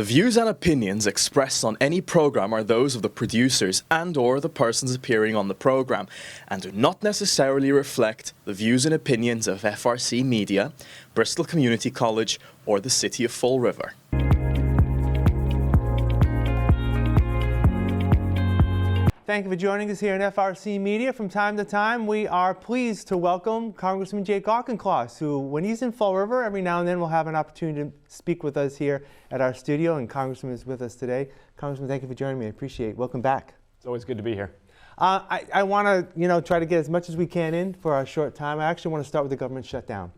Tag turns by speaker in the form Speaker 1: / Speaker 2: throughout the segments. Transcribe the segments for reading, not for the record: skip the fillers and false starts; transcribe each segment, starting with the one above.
Speaker 1: The views and opinions expressed on any program are those of the producers and/or the persons appearing on the program and do not necessarily reflect the views and opinions of FRC Media, Bristol Community College, or the City of Fall River.
Speaker 2: Thank you for joining us here at FRC Media. From time to time, we are pleased to welcome Congressman Jake Auchincloss, who, when he's in Fall River, every now and then will have an opportunity to speak with us here at our studio, and Congressman is with us today. Congressman, thank you for joining me. I appreciate it. Welcome back.
Speaker 3: It's always good to be here.
Speaker 2: I want to, try to get as much as we can in for our short time. I actually want to start with the government shutdown.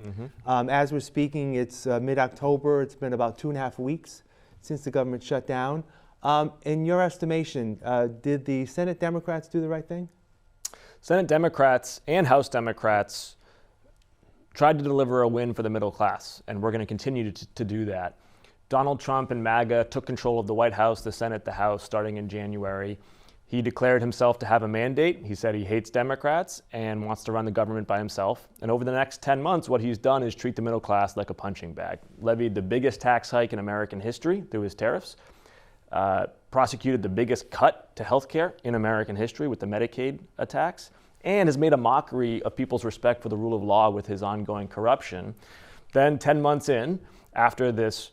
Speaker 2: As we're speaking, it's mid-October. It's been about 2.5 weeks since the government shut down. In your estimation, did the Senate Democrats do the right thing?
Speaker 3: Senate Democrats and House Democrats tried to deliver a win for the middle class, and we're going to continue to do that. Donald Trump and MAGA took control of the White House, the Senate, the House, starting in January. He declared himself to have a mandate. He said he hates Democrats and wants to run the government by himself. And over the next 10 months, what he's done is treat the middle class like a punching bag. Levied the biggest tax hike in American history through his tariffs. Prosecuted the biggest cut to health care in American history with the Medicaid attacks, and has made a mockery of people's respect for the rule of law with his ongoing corruption. Then 10 months in, after this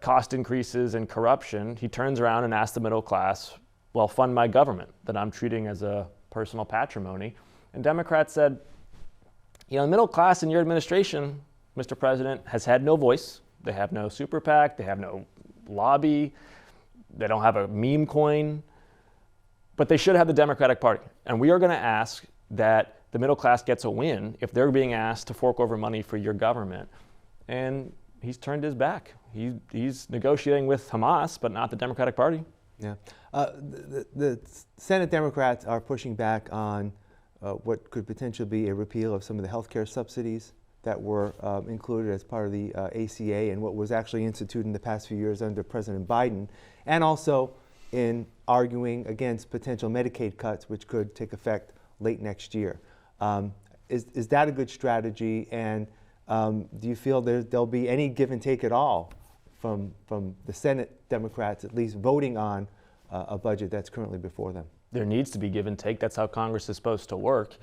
Speaker 3: cost increases and corruption, he turns around and asks the middle class, well, fund my government that I'm treating as a personal patrimony. And Democrats said, the middle class in your administration, Mr. President, has had no voice. They have no super PAC, they have no lobby. They don't have a meme coin, but they should have the Democratic Party. And we are going to ask that the middle class gets a win if they're being asked to fork over money for your government. And he's turned his back. He's negotiating with Hamas, but not the Democratic Party.
Speaker 2: Yeah. The Senate Democrats are pushing back on what could potentially be a repeal of some of the health care subsidies that were included as part of the ACA and what was actually instituted in the past few years under President Biden, and also in arguing against potential Medicaid cuts, which could take effect late next year. Is that a good strategy, and do you feel there'll be any give and take at all from the Senate Democrats at least voting on a budget that's currently before them?
Speaker 3: There needs to be give and take. That's how Congress is supposed to work.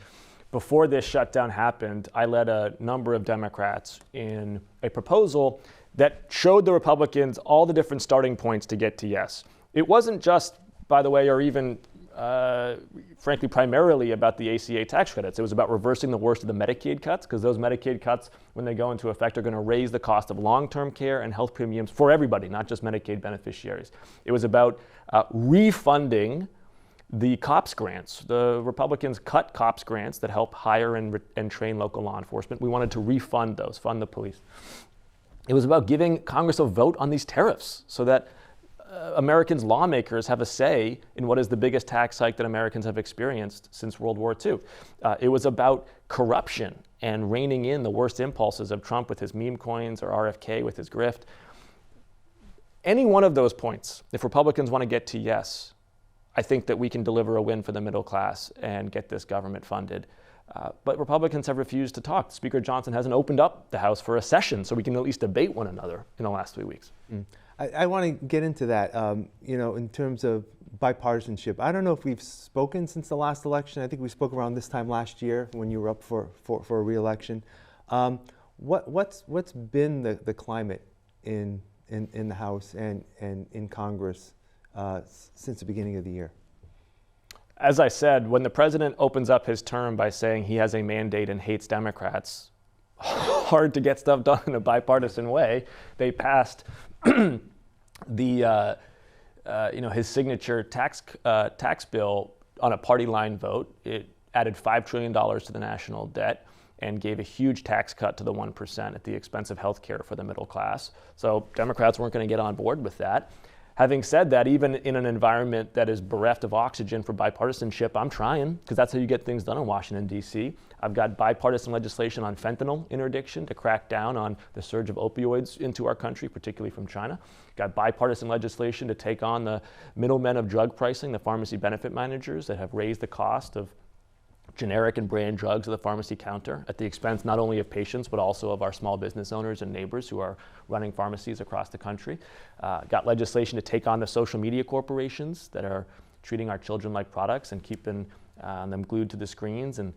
Speaker 3: Before this shutdown happened, I led a number of Democrats in a proposal that showed the Republicans all the different starting points to get to yes. It wasn't just, by the way, or even frankly, primarily about the ACA tax credits. It was about reversing the worst of the Medicaid cuts, because those Medicaid cuts, when they go into effect, are going to raise the cost of long-term care and health premiums for everybody, not just Medicaid beneficiaries. It was about refunding the COPS grants. The Republicans cut COPS grants that help hire and train local law enforcement. We wanted to refund those, fund the police. It was about giving Congress a vote on these tariffs so that Americans' lawmakers have a say in what is the biggest tax hike that Americans have experienced since World War II. It was about corruption and reining in the worst impulses of Trump with his meme coins or RFK with his grift. Any one of those points, if Republicans want to get to yes, I think that we can deliver a win for the middle class and get this government funded. But Republicans have refused to talk. Speaker Johnson hasn't opened up the House for a session so we can at least debate one another in the last 3 weeks.
Speaker 2: I want to get into that, in terms of bipartisanship. I don't know if we've spoken since the last election. I think we spoke around this time last year when you were up for a re-election. What's been the climate in the House and in Congress since the beginning of the year?
Speaker 3: As I said, when the president opens up his term by saying he has a mandate and hates Democrats, hard to get stuff done in a bipartisan way. They passed his signature tax bill on a party line vote. It added $5 trillion to the national debt and gave a huge tax cut to the 1% at the expense of health care for the middle class. So Democrats weren't going to get on board with that. Having said that, even in an environment that is bereft of oxygen for bipartisanship, I'm trying, because that's how you get things done in Washington, D.C. I've got bipartisan legislation on fentanyl interdiction to crack down on the surge of opioids into our country, particularly from China. Got bipartisan legislation to take on the middlemen of drug pricing, the pharmacy benefit managers that have raised the cost of generic and brand drugs at the pharmacy counter at the expense not only of patients but also of our small business owners and neighbors who are running pharmacies across the country. Got legislation to take on the social media corporations that are treating our children like products and keeping them glued to the screens and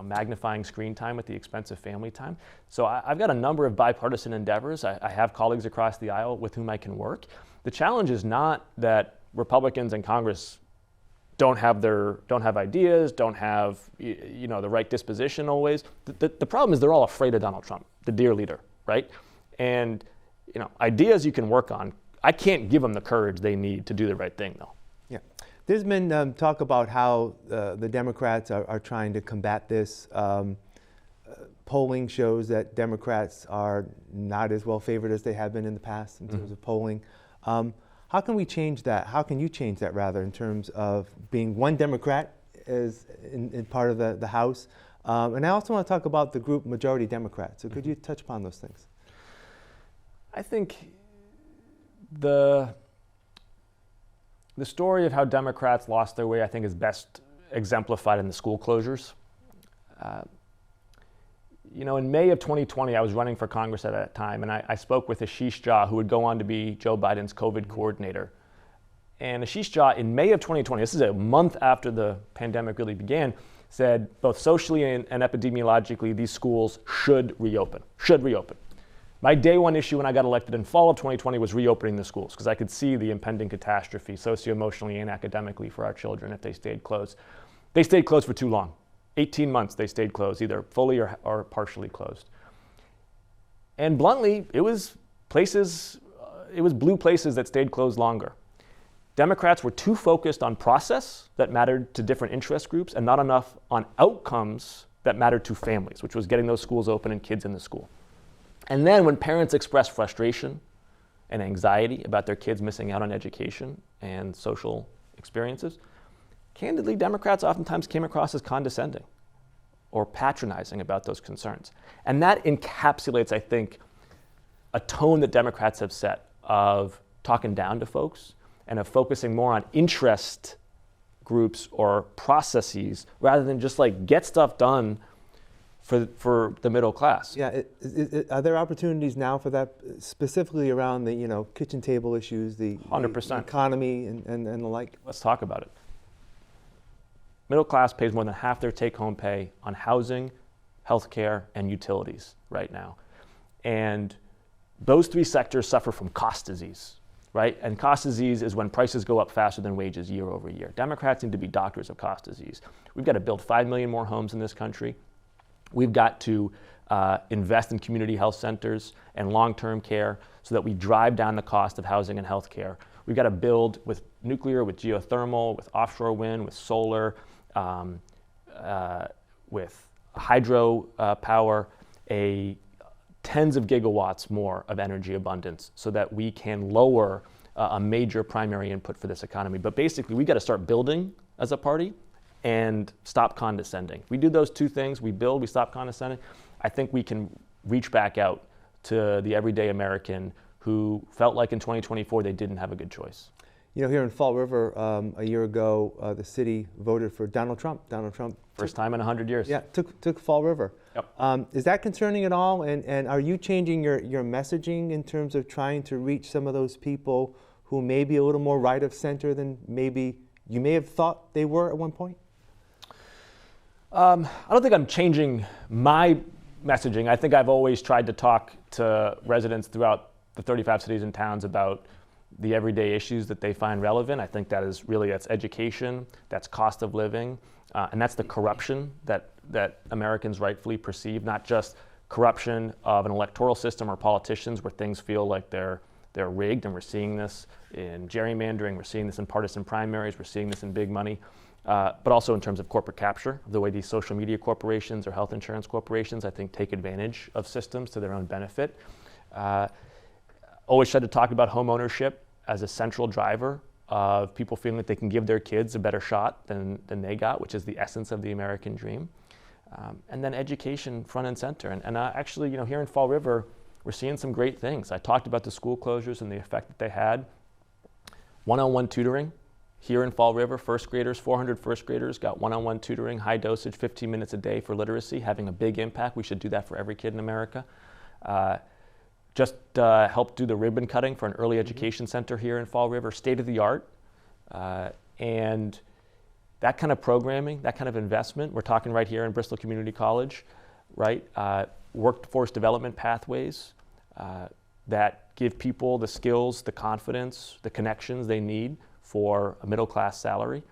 Speaker 3: magnifying screen time at the expense of family time. So I've got a number of bipartisan endeavors. I have colleagues across the aisle with whom I can work. The challenge is not that Republicans in Congress don't have ideas, don't have the right disposition always. The problem is they're all afraid of Donald Trump, the dear leader, right? And ideas you can work on. I can't give them the courage they need to do the right thing, though.
Speaker 2: Yeah, there's been talk about how the Democrats are trying to combat this. Polling shows that Democrats are not as well favored as they have been in the past in terms of polling. How can we change that? How can you change that, rather, in terms of being one Democrat as in part of the House? And I also want to talk about the group Majority Democrats. So could you touch upon those things?
Speaker 3: I think the story of how Democrats lost their way, I think, is best exemplified in the school closures. In May of 2020, I was running for Congress at that time, and I spoke with Ashish Jha, who would go on to be Joe Biden's COVID coordinator. And Ashish Jha, in May of 2020, this is a month after the pandemic really began, said both socially and epidemiologically, these schools should reopen. My day one issue when I got elected in fall of 2020 was reopening the schools, because I could see the impending catastrophe socio-emotionally and academically for our children if they stayed closed. They stayed closed for too long. 18 months they stayed closed, either fully or partially closed. And bluntly, it was blue places that stayed closed longer. Democrats were too focused on process that mattered to different interest groups and not enough on outcomes that mattered to families, which was getting those schools open and kids in the school. And then when parents expressed frustration and anxiety about their kids missing out on education and social experiences, candidly, Democrats oftentimes came across as condescending or patronizing about those concerns. And that encapsulates, I think, a tone that Democrats have set of talking down to folks and of focusing more on interest groups or processes rather than just get stuff done for the middle class.
Speaker 2: Yeah, are there opportunities now for that, specifically around the kitchen table issues, the
Speaker 3: 100%.
Speaker 2: Economy and the like?
Speaker 3: Let's talk about it. Middle class pays more than half their take-home pay on housing, healthcare, and utilities right now. And those three sectors suffer from cost disease, right? And cost disease is when prices go up faster than wages year over year. Democrats need to be doctors of cost disease. We've got to build 5 million more homes in this country. We've got to invest in community health centers and long-term care so that we drive down the cost of housing and healthcare. We've got to build with nuclear, with geothermal, with offshore wind, with solar, with hydro power, tens of gigawatts more of energy abundance so that we can lower a major primary input for this economy. But basically, we got to start building as a party and stop condescending. We do those two things, we build, we stop condescending. I think we can reach back out to the everyday American who felt like in 2024 they didn't have a good choice.
Speaker 2: Here in Fall River, a year ago, the city voted for Donald Trump.
Speaker 3: First time in 100 years.
Speaker 2: Yeah, took Fall River.
Speaker 3: Yep.
Speaker 2: Is that concerning at all? And are you changing your messaging in terms of trying to reach some of those people who may be a little more right of center than maybe you may have thought they were at one point?
Speaker 3: I don't think I'm changing my messaging. I think I've always tried to talk to residents throughout the 35 cities and towns about the everyday issues that they find relevant. I think that's education, that's cost of living, and that's the corruption that Americans rightfully perceive, not just corruption of an electoral system or politicians where things feel like they're rigged, and we're seeing this in gerrymandering, we're seeing this in partisan primaries, we're seeing this in big money, but also in terms of corporate capture, the way these social media corporations or health insurance corporations, I think, take advantage of systems to their own benefit. Always tried to talk about home ownership as a central driver of people feeling that they can give their kids a better shot than they got, which is the essence of the American dream. And then education front and center. And actually, here in Fall River, we're seeing some great things. I talked about the school closures and the effect that they had. One-on-one tutoring, here in Fall River. First graders, 400 first graders got one-on-one tutoring, high dosage, 15 minutes a day for literacy, having a big impact. We should do that for every kid in America. Just helped do the ribbon cutting for an early education center here in Fall River, state of the art. And that kind of programming, that kind of investment, we're talking right here in Bristol Community College, right? Workforce development pathways that give people the skills, the confidence, the connections they need for a middle class salary.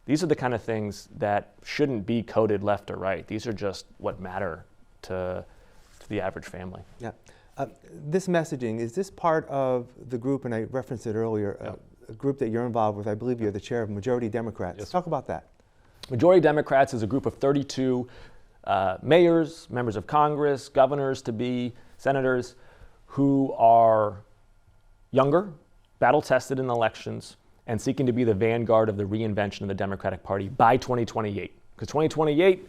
Speaker 3: These are the kind of things that shouldn't be coded left or right. These are just what matter to the average family.
Speaker 2: Yeah. This messaging, is this part of the group, and I referenced it earlier, a group that you're involved with? I believe you're the chair of Majority Democrats.
Speaker 3: Yes.
Speaker 2: Talk about that.
Speaker 3: Majority Democrats is a group of 32 mayors, members of Congress, governors-to-be, senators, who are younger, battle-tested in elections, and seeking to be the vanguard of the reinvention of the Democratic Party by 2028. Because 2028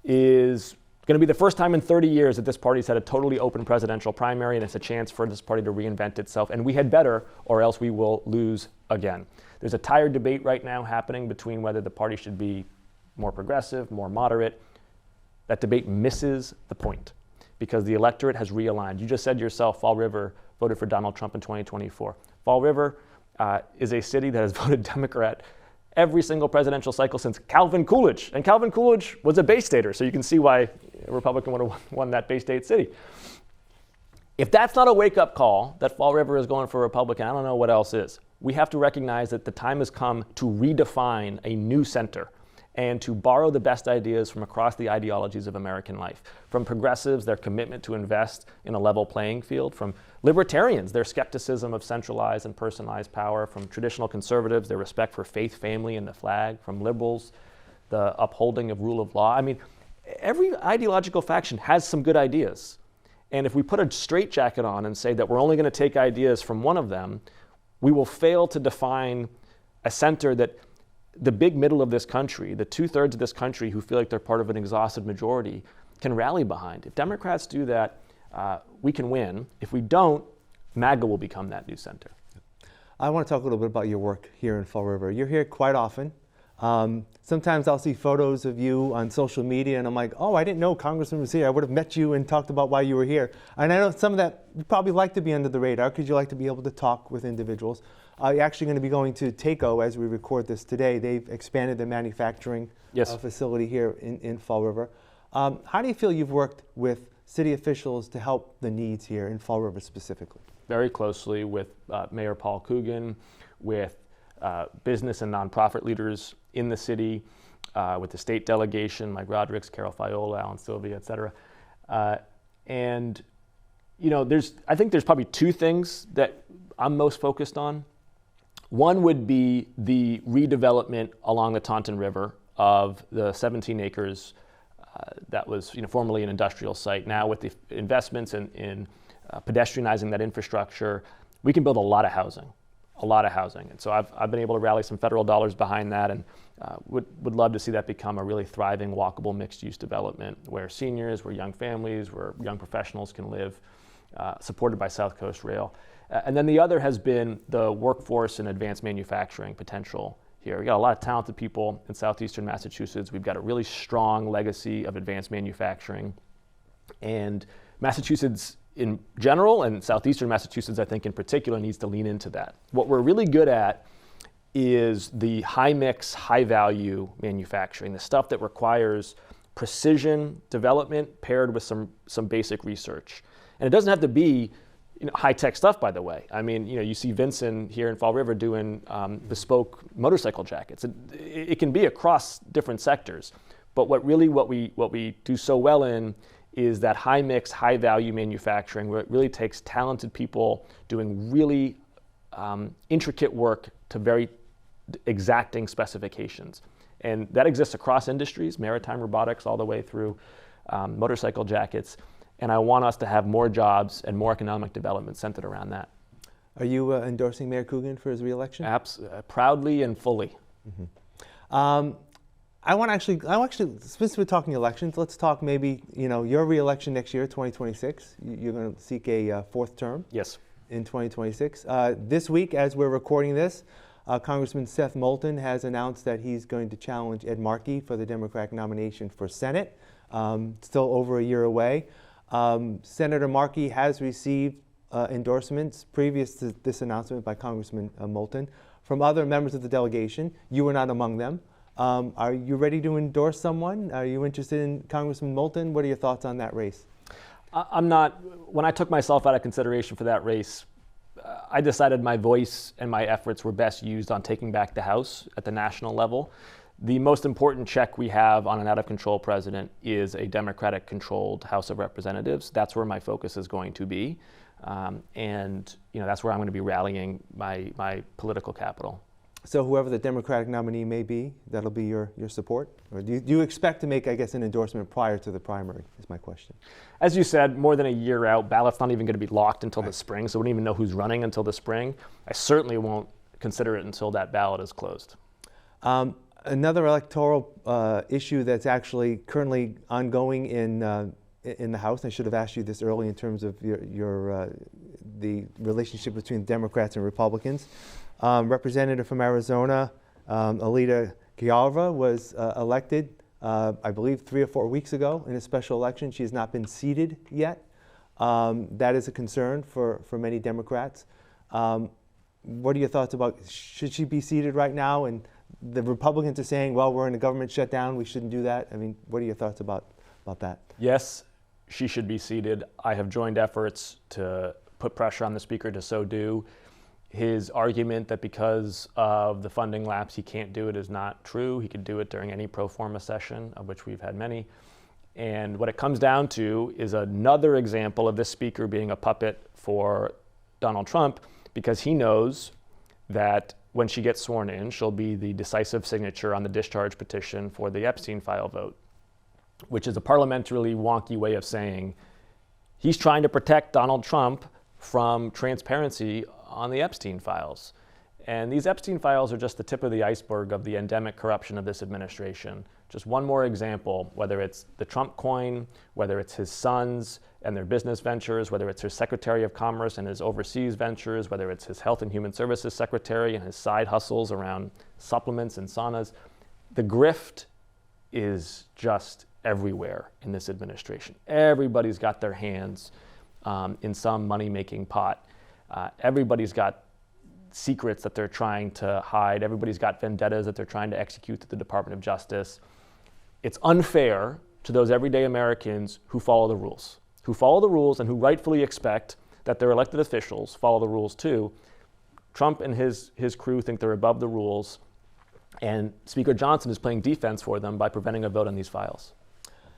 Speaker 3: is going to be the first time in 30 years that this party's had a totally open presidential primary, and it's a chance for this party to reinvent itself. And we had better, or else we will lose again. There's a tired debate right now happening between whether the party should be more progressive, more moderate. That debate misses the point because the electorate has realigned. You just said yourself, Fall River voted for Donald Trump in 2024. Fall River is a city that has voted Democrat every single presidential cycle since Calvin Coolidge. And Calvin Coolidge was a Bay Stater, so you can see why a Republican would have won that Bay State city. If that's not a wake-up call that Fall River is going for a Republican, I don't know what else is. We have to recognize that the time has come to redefine a new center and to borrow the best ideas from across the ideologies of American life. From progressives, their commitment to invest in a level playing field. From libertarians, their skepticism of centralized and personalized power. From traditional conservatives, their respect for faith, family, and the flag. From liberals, the upholding of rule of law. I mean, every ideological faction has some good ideas. And if we put a straitjacket on and say that we're only going to take ideas from one of them, we will fail to define a center that the big middle of this country, the 2/3 of this country who feel like they're part of an exhausted majority, can rally behind. If Democrats do that, we can win. If we don't, MAGA will become that new center.
Speaker 2: I want to talk a little bit about your work here in Fall River. You're here quite often. Sometimes I'll see photos of you on social media and I'm like, oh, I didn't know Congressman was here. I would have met you and talked about why you were here. And I know some of that you probably like to be under the radar because you like to be able to talk with individuals. You're actually going to be going to TACO as we record this today. They've expanded their manufacturing facility here in Fall River. How do you feel you've worked with city officials to help the needs here in Fall River specifically?
Speaker 3: Very closely with Mayor Paul Coogan, with business and nonprofit leaders in the city, with the state delegation, Mike Rodrigues, Carol Fiola, Alan Sylvia, et cetera. And, you know, I think there's probably two things that I'm most focused on. One would be the redevelopment along the Taunton River of the 17 acres that was, you know, formerly an industrial site. Now with the investments in pedestrianizing that infrastructure, we can build a lot of housing. And so I've been able to rally some federal dollars behind that and would love to see that become a really thriving, walkable, mixed-use development where seniors, where young families, where young professionals can live, supported by South Coast Rail. And then the other has been the workforce and advanced manufacturing potential here. We've got a lot of talented people in southeastern Massachusetts. We've got a really strong legacy of advanced manufacturing. And Massachusetts in general, and southeastern Massachusetts, I think in particular, needs to lean into that. What we're really good at is the high mix, high value manufacturing, the stuff that requires precision development paired with some basic research. And it doesn't have to be, you know, high-tech stuff, by the way. I mean, you know, you see Vincent here in Fall River doing bespoke motorcycle jackets. It can be across different sectors, but what we do so well in is that high mix, high value manufacturing where it really takes talented people doing really intricate work to very exacting specifications. And that exists across industries, maritime robotics all the way through motorcycle jackets. And I want us to have more jobs and more economic development centered around that.
Speaker 2: Are you endorsing Mayor Coogan for his reelection?
Speaker 3: Proudly and fully.
Speaker 2: Mm-hmm. I want actually, since we're talking elections, let's talk maybe, you know, your reelection next year, 2026. You're going to seek a fourth term.
Speaker 3: Yes.
Speaker 2: In 2026. This week, as we're recording this, Congressman Seth Moulton has announced that he's going to challenge Ed Markey for the Democratic nomination for Senate, still over a year away. Senator Markey has received endorsements previous to this announcement by Congressman Moulton from other members of the delegation. You were not among them. Are you ready to endorse someone? Are you interested in Congressman Moulton? What are your thoughts on that race?
Speaker 3: I'm not. When I took myself out of consideration for that race, I decided my voice and my efforts were best used on taking back the House at the national level. The most important check we have on an out-of-control president is a Democratic-controlled House of Representatives. That's where my focus is going to be. And that's where I'm going to be rallying my political capital.
Speaker 2: So whoever the Democratic nominee may be, that'll be your support? Or do you expect to make, I guess, an endorsement prior to the primary, is my question.
Speaker 3: As you said, more than a year out, ballot's not even going to be locked until the spring, so we don't even know who's running until the spring. I certainly won't consider it until that ballot is closed.
Speaker 2: Another electoral issue that's actually currently ongoing in the House, I should have asked you this early in terms of the relationship between Democrats and Republicans. Representative from Arizona, Alita Gialva, was elected, I believe, 3 or 4 weeks ago in a special election. She has not been seated yet. That is a concern for many Democrats. What are your thoughts about, should she be seated right now? And the Republicans are saying, well, we're in a government shutdown, we shouldn't do that. I mean, what are your thoughts about that?
Speaker 3: Yes, she should be seated. I have joined efforts to put pressure on the Speaker to so do. His argument that because of the funding lapse he can't do it is not true. He could do it during any pro forma session, of which we've had many. And what it comes down to is another example of this Speaker being a puppet for Donald Trump, because he knows that when she gets sworn in, she'll be the decisive signature on the discharge petition for the Epstein file vote, which is a parliamentarily wonky way of saying he's trying to protect Donald Trump from transparency on the Epstein files. And these Epstein files are just the tip of the iceberg of the endemic corruption of this administration. Just one more example, whether it's the Trump coin, whether it's his sons and their business ventures, whether it's his Secretary of Commerce and his overseas ventures, whether it's his Health and Human Services Secretary and his side hustles around supplements and saunas. The grift is just everywhere in this administration. Everybody's got their hands in some money-making pot. Everybody's got secrets that they're trying to hide. Everybody's got vendettas that they're trying to execute through the Department of Justice. It's unfair to those everyday Americans who follow the rules and who rightfully expect that their elected officials follow the rules too. Trump and his crew think they're above the rules, and Speaker Johnson is playing defense for them by preventing a vote on these files.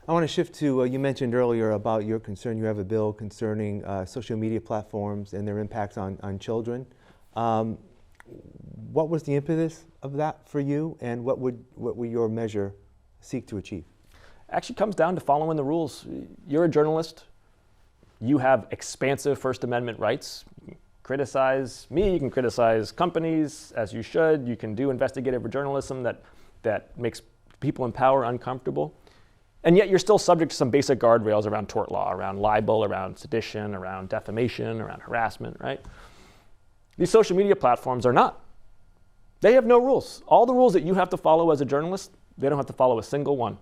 Speaker 2: I want to shift to, you mentioned earlier about your concern. You have a bill concerning social media platforms and their impacts on children. What was the impetus of that for you, and what would your measure seek to achieve?
Speaker 3: Actually comes down to following the rules. You're a journalist. You have expansive First Amendment rights. You can criticize me, you can criticize companies, as you should. You can do investigative journalism that makes people in power uncomfortable. And yet you're still subject to some basic guardrails around tort law, around libel, around sedition, around defamation, around harassment, right? These social media platforms are not. They have no rules. All the rules that you have to follow as a journalist, they don't have to follow a single one.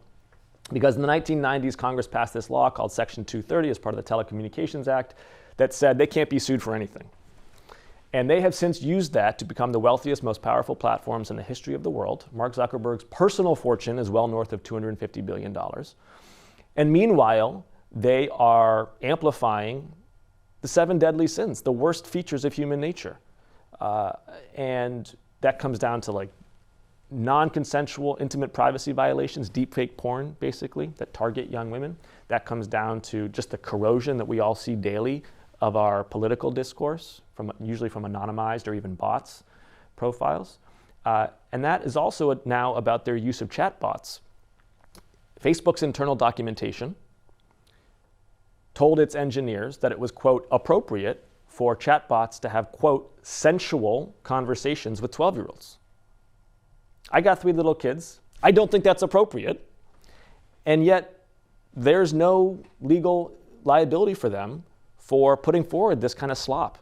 Speaker 3: Because in the 1990s, Congress passed this law called Section 230 as part of the Telecommunications Act that said they can't be sued for anything. And they have since used that to become the wealthiest, most powerful platforms in the history of the world. Mark Zuckerberg's personal fortune is well north of $250 billion. And meanwhile, they are amplifying the 7 deadly sins, the worst features of human nature. And that comes down to like non-consensual intimate privacy violations, deepfake porn, basically, that target young women. That comes down to just the corrosion that we all see daily of our political discourse, usually from anonymized or even bots profiles. And that is also now about their use of chatbots. Facebook's internal documentation told its engineers that it was, quote, appropriate for chatbots to have, quote, sensual conversations with 12-year-olds. I got 3 little kids. I don't think that's appropriate. And yet there's no legal liability for them for putting forward this kind of slop.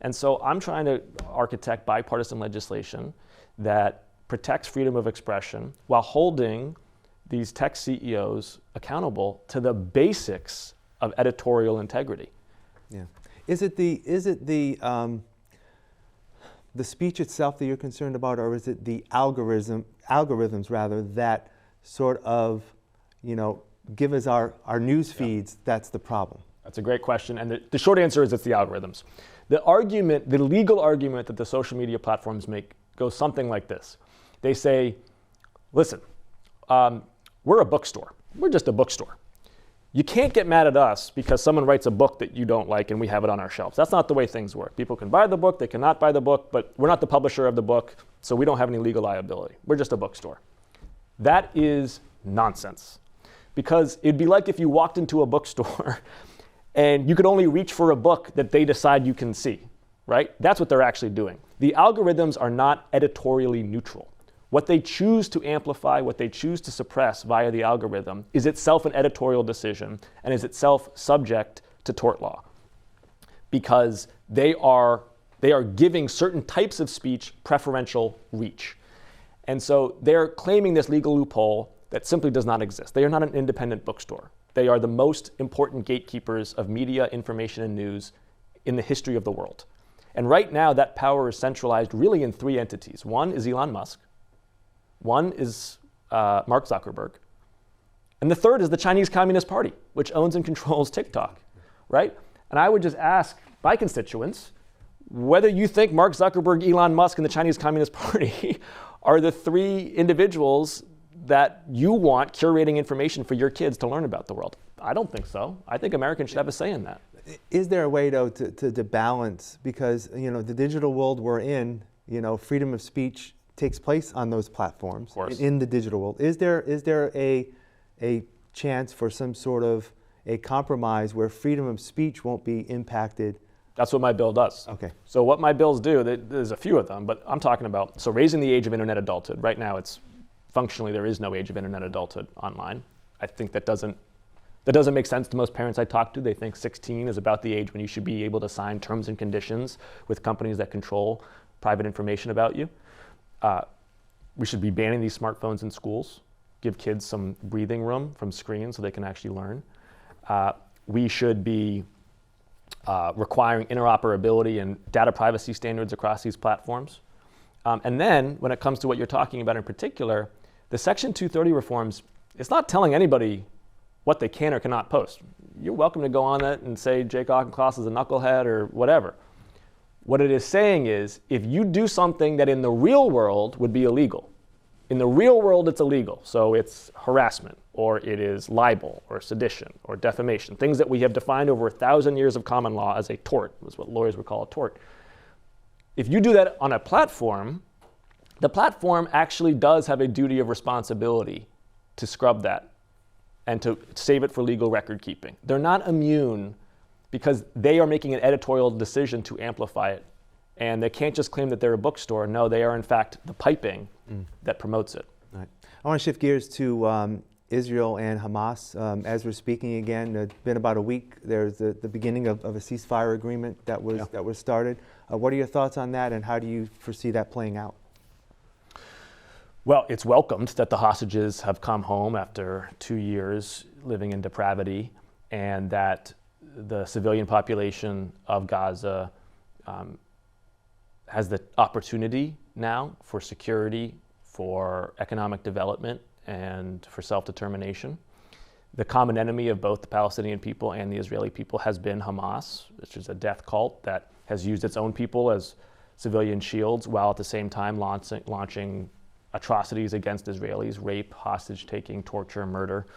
Speaker 3: And so I'm trying to architect bipartisan legislation that protects freedom of expression while holding these tech CEOs accountable to the basics of editorial integrity.
Speaker 2: Yeah. Is it the speech itself that you're concerned about, or is it the algorithms rather, that sort of, give us our news feeds? That's the problem.
Speaker 3: That's a great question, and the short answer is it's the algorithms. The legal argument that the social media platforms make goes something like this. They say, listen, we're a bookstore. We're just a bookstore. You can't get mad at us because someone writes a book that you don't like and we have it on our shelves. That's not the way things work. People can buy the book, they cannot buy the book, but we're not the publisher of the book, so we don't have any legal liability. We're just a bookstore. That is nonsense. Because it'd be like if you walked into a bookstore and you could only reach for a book that they decide you can see, right? That's what they're actually doing. The algorithms are not editorially neutral. What they choose to amplify, what they choose to suppress via the algorithm is itself an editorial decision and is itself subject to tort law, because they are giving certain types of speech preferential reach. And so they're claiming this legal loophole that simply does not exist. They are not an independent bookstore. They are the most important gatekeepers of media, information, and news in the history of the world. And right now, that power is centralized really in three entities. One is Elon Musk. One is Mark Zuckerberg. And the third is the Chinese Communist Party, which owns and controls TikTok, right? And I would just ask my constituents whether you think Mark Zuckerberg, Elon Musk, and the Chinese Communist Party are the three individuals that you want curating information for your kids to learn about the world. I don't think so. I think Americans should have a say in that.
Speaker 2: Is there a way, though, to balance? Because, the digital world we're in, freedom of speech takes place on those platforms in the digital world. Is there a chance for some sort of a compromise where freedom of speech won't be impacted?
Speaker 3: That's what my bill does.
Speaker 2: Okay.
Speaker 3: So what my bills do, there's a few of them, but I'm talking about, so raising the age of internet adulthood. Right now, it's functionally there is no age of internet adulthood online. I think that doesn't make sense to most parents I talk to. They think 16 is about the age when you should be able to sign terms and conditions with companies that control private information about you. We should be banning these smartphones in schools, give kids some breathing room from screens so they can actually learn. We should be requiring interoperability and data privacy standards across these platforms. And then when it comes to what you're talking about in particular, the Section 230 reforms, it's not telling anybody what they can or cannot post. You're welcome to go on it and say Jake Auchincloss is a knucklehead or whatever. What it is saying is, if you do something that in the real world would be illegal, in the real world it's illegal, so it's harassment, or it is libel, or sedition, or defamation, things that we have defined over 1,000 years of common law as a tort, was what lawyers would call a tort. If you do that on a platform, the platform actually does have a duty of responsibility to scrub that and to save it for legal record keeping. They're not immune because they are making an editorial decision to amplify it. And they can't just claim that they're a bookstore. No, they are in fact the piping that promotes it.
Speaker 2: All right. I want to shift gears to Israel and Hamas. As we're speaking again, it's been about a week. There's the beginning of a ceasefire agreement that was started. What are your thoughts on that, and how do you foresee that playing out?
Speaker 3: Well, it's welcomed that the hostages have come home after 2 years living in depravity, and that the civilian population of Gaza has the opportunity now for security, for economic development, and for self-determination. The common enemy of both the Palestinian people and the Israeli people has been Hamas, which is a death cult that has used its own people as civilian shields while at the same time launching atrocities against Israelis, rape, hostage-taking, torture, murder.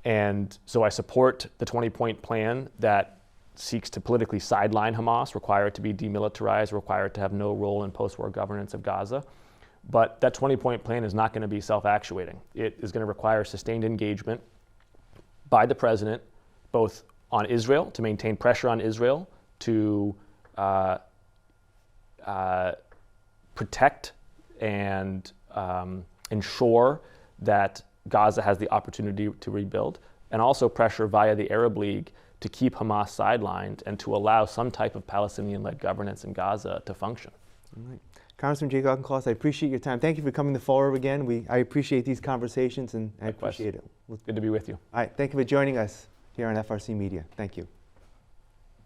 Speaker 3: And so I support the 20-point plan that seeks to politically sideline Hamas, require it to be demilitarized, require it to have no role in post-war governance of Gaza. But that 20-point plan is not going to be self-actuating. It is going to require sustained engagement by the president, both on Israel, to maintain pressure on Israel, to protect and ensure that Gaza has the opportunity to rebuild, and also pressure via the Arab League to keep Hamas sidelined and to allow some type of Palestinian-led governance in Gaza to function.
Speaker 2: All right. Congressman Jake Auchincloss, I appreciate your time. Thank you for coming to Forward again. I appreciate these conversations, and I appreciate it.
Speaker 3: Good to be with you.
Speaker 2: All right, thank you for joining us here on FRC Media. Thank you.